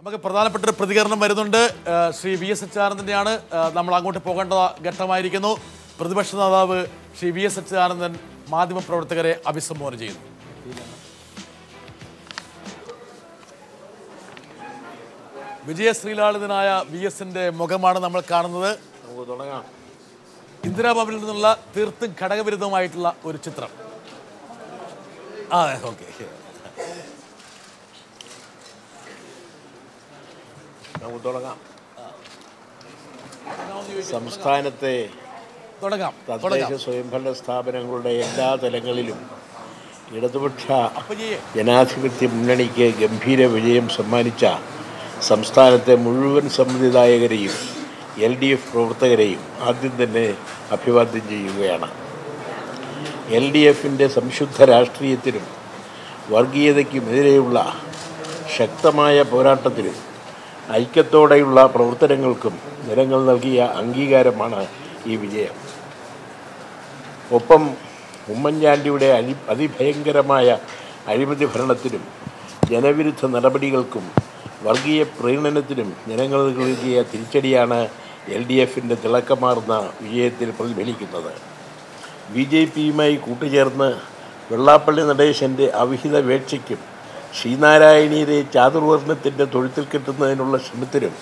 നമുക്ക് പ്രധാനപ്പെട്ട ഒരു പ്രതികരണം വരുന്നുണ്ട്. ശ്രീ വി.എസ്. അച്യുതാനന്ദൻ്റെയാണ്. നമ്മൾ അങ്ങോട്ട് പോകേണ്ട ഘട്ടമായിരിക്കുന്നു. പ്രതിപക്ഷ നേതാവ് ശ്രീ വി.എസ്. അച്യുതാനന്ദൻ മാധ്യമപ്രവർത്തകരെ അഭിസംബോധന ചെയ്യുന്നു. വിജയശ്രീലാളിതനായ വി.എസിന്റെ മുഖമാണ് നമ്മൾ കാണുന്നത്. ഇന്ദിരാഭവനിൽ നിന്നുള്ള തീർത്തും ഘടകവിരുദ്ധമായിട്ടുള്ള ഒരു ചിത്രം. ഓക്കെ, സംസ്ഥാനത്തെ തദ്ദേശ സ്വയംഭരണ സ്ഥാപനങ്ങളുടെ എല്ലാ തലങ്ങളിലും ഇടതുപക്ഷ ജനാധിപത്യ മുന്നണിക്ക് ഗംഭീര വിജയം സമ്മാനിച്ച സംസ്ഥാനത്തെ മുഴുവൻ സമ്മതിദായകരെയും LDF പ്രവർത്തകരെയും ആദ്യം തന്നെ അഭിവാദ്യം ചെയ്യുകയാണ്. LDFിൻ്റെ സംശുദ്ധ രാഷ്ട്രീയത്തിനും വർഗീയതയ്ക്കുമെതിരെയുള്ള ശക്തമായ പോരാട്ടത്തിനും ഐക്യത്തോടെയുള്ള പ്രവർത്തനങ്ങൾക്കും ജനങ്ങൾ നൽകിയ അംഗീകാരമാണ് ഈ വിജയം. ഒപ്പം ഉമ്മൻചാണ്ടിയുടെ അതിഭയങ്കരമായ അഴിമതി ഭരണത്തിനും ജനവിരുദ്ധ നടപടികൾക്കും വർഗീയ പ്രീണനത്തിനും ജനങ്ങൾ നൽകിയ തിരിച്ചടിയാണ് LDFിൻ്റെ തിളക്കമാർന്ന വിജയത്തിൽ പ്രതിഫലിക്കുന്നത്. BJPയുമായി കൂട്ടുചേർന്ന് വെള്ളാപ്പള്ളി നടേശൻ്റെ അവിഹിത വേഴ്ചയ്ക്കും ശ്രീനാരായണീയരെ ചാതുർവർണ്ണത്തിൻ്റെ തൊഴുത്തിൽ കിട്ടുന്നതിനുള്ള ശ്രമത്തിനും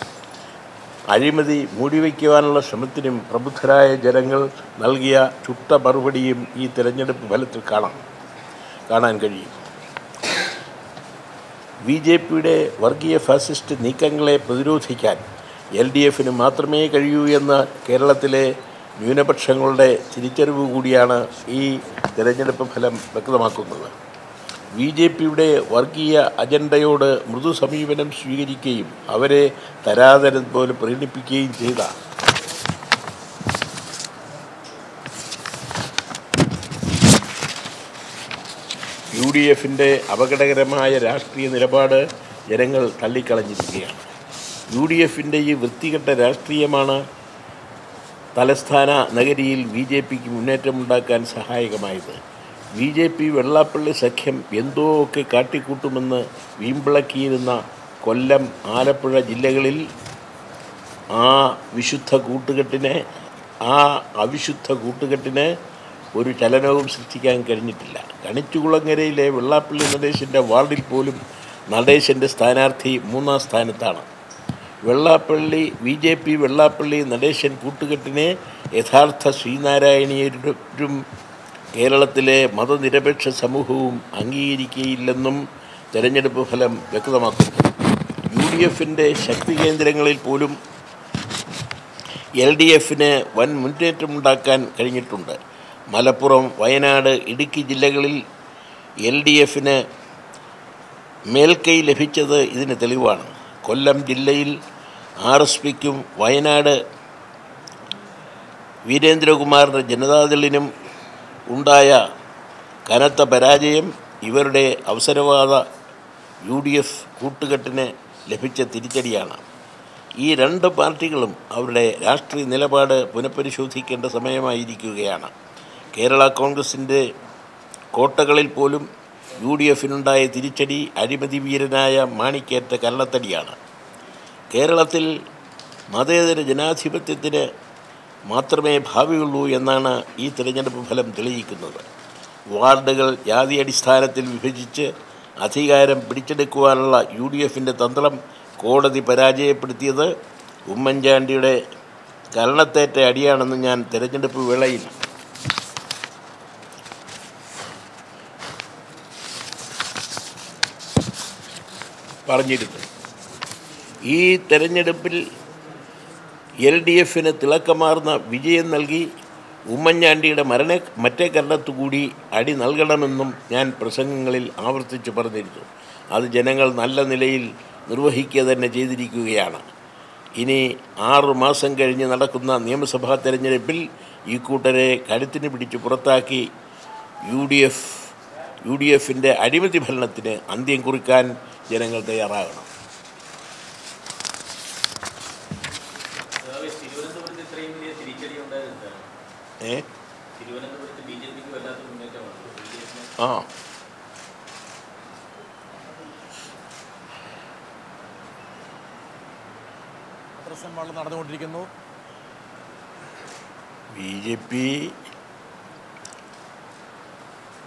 അഴിമതി മൂടിവയ്ക്കുവാനുള്ള ശ്രമത്തിനും പ്രബുദ്ധരായ ജനങ്ങൾ നൽകിയ ചുട്ട മറുപടിയും ഈ തിരഞ്ഞെടുപ്പ് ഫലത്തിൽ കാണാൻ കഴിയും. BJPയുടെ വർഗീയ ഫാസിസ്റ്റ് നീക്കങ്ങളെ പ്രതിരോധിക്കാൻ LDFിന് മാത്രമേ കഴിയൂ എന്ന കേരളത്തിലെ ന്യൂനപക്ഷങ്ങളുടെ തിരിച്ചറിവ് കൂടിയാണ് ഈ തിരഞ്ഞെടുപ്പ് ഫലം വ്യക്തമാക്കുന്നത്. BJPയുടെ വർഗീയ അജണ്ടയോട് മൃദു സമീപനം സ്വീകരിക്കുകയും അവരെ തരാതരം പോലെ പ്രീണിപ്പിക്കുകയും ചെയ്ത UDFിൻ്റെ അപകടകരമായ രാഷ്ട്രീയ നിലപാട് ജനങ്ങൾ തള്ളിക്കളഞ്ഞിരിക്കുകയാണ്. UDFിൻ്റെ ഈ വൃത്തികെട്ട രാഷ്ട്രീയമാണ് തലസ്ഥാന നഗരിയിൽ BJPക്ക് മുന്നേറ്റമുണ്ടാക്കാൻ സഹായകമായത്. BJP വെള്ളാപ്പള്ളി സഖ്യം എന്തോ ഒക്കെ കാട്ടിക്കൂട്ടുമെന്ന് വീമ്പിളക്കിയിരുന്ന കൊല്ലം, ആലപ്പുഴ ജില്ലകളിൽ ആ അവിശുദ്ധ കൂട്ടുകെട്ടിന് ഒരു ചലനവും സൃഷ്ടിക്കാൻ കഴിഞ്ഞിട്ടില്ല. കണിച്ചുകുളങ്ങരയിലെ വെള്ളാപ്പള്ളി നടേശൻ്റെ വാർഡിൽ പോലും നടേശൻ്റെ സ്ഥാനാർത്ഥി 3-ാം സ്ഥാനത്താണ്. BJP വെള്ളാപ്പള്ളി നടേശൻ കൂട്ടുകെട്ടിനെ യഥാർത്ഥ ശ്രീനാരായണീയരും കേരളത്തിലെ മതനിരപേക്ഷ സമൂഹവും അംഗീകരിക്കുകയില്ലെന്നും തെരഞ്ഞെടുപ്പ് ഫലം വ്യക്തമാക്കുന്നു. UDFിൻ്റെ ശക്തി കേന്ദ്രങ്ങളിൽ പോലും LDFിന് വൻ മുന്നേറ്റമുണ്ടാക്കാൻ കഴിഞ്ഞിട്ടുണ്ട്. മലപ്പുറം, വയനാട്, ഇടുക്കി ജില്ലകളിൽ LDFിന് മേൽക്കൈ ലഭിച്ചത് ഇതിന് തെളിവാണ്. കൊല്ലം ജില്ലയിൽ RSPയ്ക്കും വയനാട് വീരേന്ദ്രകുമാറിൻ്റെ ജനതാദളിനും ഉണ്ടായ കനത്ത പരാജയം ഇവരുടെ അവസരവാദ UDF കൂട്ടുകെട്ടിന് ലഭിച്ച തിരിച്ചടിയാണ്. ഈ രണ്ട് പാർട്ടികളും അവരുടെ രാഷ്ട്രീയ നിലപാട് പുനഃപരിശോധിക്കേണ്ട സമയമായിരിക്കുകയാണ്. കേരള കോൺഗ്രസിൻ്റെ കോട്ടകളിൽ പോലും UDFിനുണ്ടായ തിരിച്ചടി അഴിമതി വീരനായ മാണിക്കേറ്റ കരണത്തടിയാണ്. കേരളത്തിൽ മതേതര ജനാധിപത്യത്തിന് മാത്രമേ ഭാവിയുള്ളൂ എന്നാണ് ഈ തിരഞ്ഞെടുപ്പ് ഫലം തെളിയിക്കുന്നത്. വാർഡുകൾ ജാതി അടിസ്ഥാനത്തിൽ വിഭജിച്ച് അധികാരം പിടിച്ചെടുക്കുവാനുള്ള UDFിൻ്റെ തന്ത്രം കോടതി പരാജയപ്പെടുത്തിയത് ഉമ്മൻചാണ്ടിയുടെ കരണത്തേറ്റ അടിയാണെന്ന് ഞാൻ തിരഞ്ഞെടുപ്പ് വേളയിൽ പറഞ്ഞിരുന്നു. ഈ തെരഞ്ഞെടുപ്പിൽ LDFിന് തിളക്കമാർന്ന വിജയം നൽകി ഉമ്മൻചാണ്ടിയുടെ മറ്റേ കരണത്തുകൂടി അടി നൽകണമെന്നും ഞാൻ പ്രസംഗങ്ങളിൽ ആവർത്തിച്ച് പറഞ്ഞിരുന്നു. അത് ജനങ്ങൾ നല്ല നിലയിൽ നിർവഹിക്കുക തന്നെ ചെയ്തിരിക്കുകയാണ്. ഇനി 6 മാസം കഴിഞ്ഞ് നടക്കുന്ന നിയമസഭാ തെരഞ്ഞെടുപ്പിൽ ഈ കൂട്ടരെ കഴുത്തിന് പിടിച്ച് പുറത്താക്കി UDFിൻ്റെ അഴിമതി ഭരണത്തിന് അന്ത്യം കുറിക്കാൻ ജനങ്ങൾ തയ്യാറാകണം. പത്രസമ്മേളനം നടന്നുകൊണ്ടിരിക്കുന്നു. BJP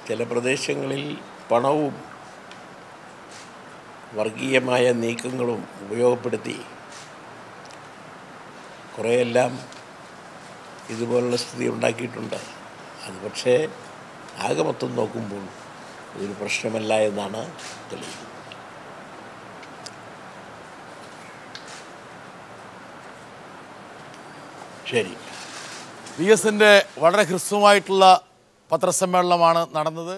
ചില പ്രദേശങ്ങളിൽ പണവും വർഗീയമായ നീക്കങ്ങളും ഉപയോഗപ്പെടുത്തി കുറേയെല്ലാം ഇതുപോലുള്ള സ്ഥിതി ഉണ്ടാക്കിയിട്ടുണ്ട്. അത് പക്ഷേ ആകെ മൊത്തം നോക്കുമ്പോൾ ഇതൊരു പ്രശ്നമല്ല എന്നാണ് തെളിയുന്നത്. ശരി, VSന്റെ വളരെ ഹ്രസ്വമായിട്ടുള്ള പത്രസമ്മേളനമാണ് നടന്നത്.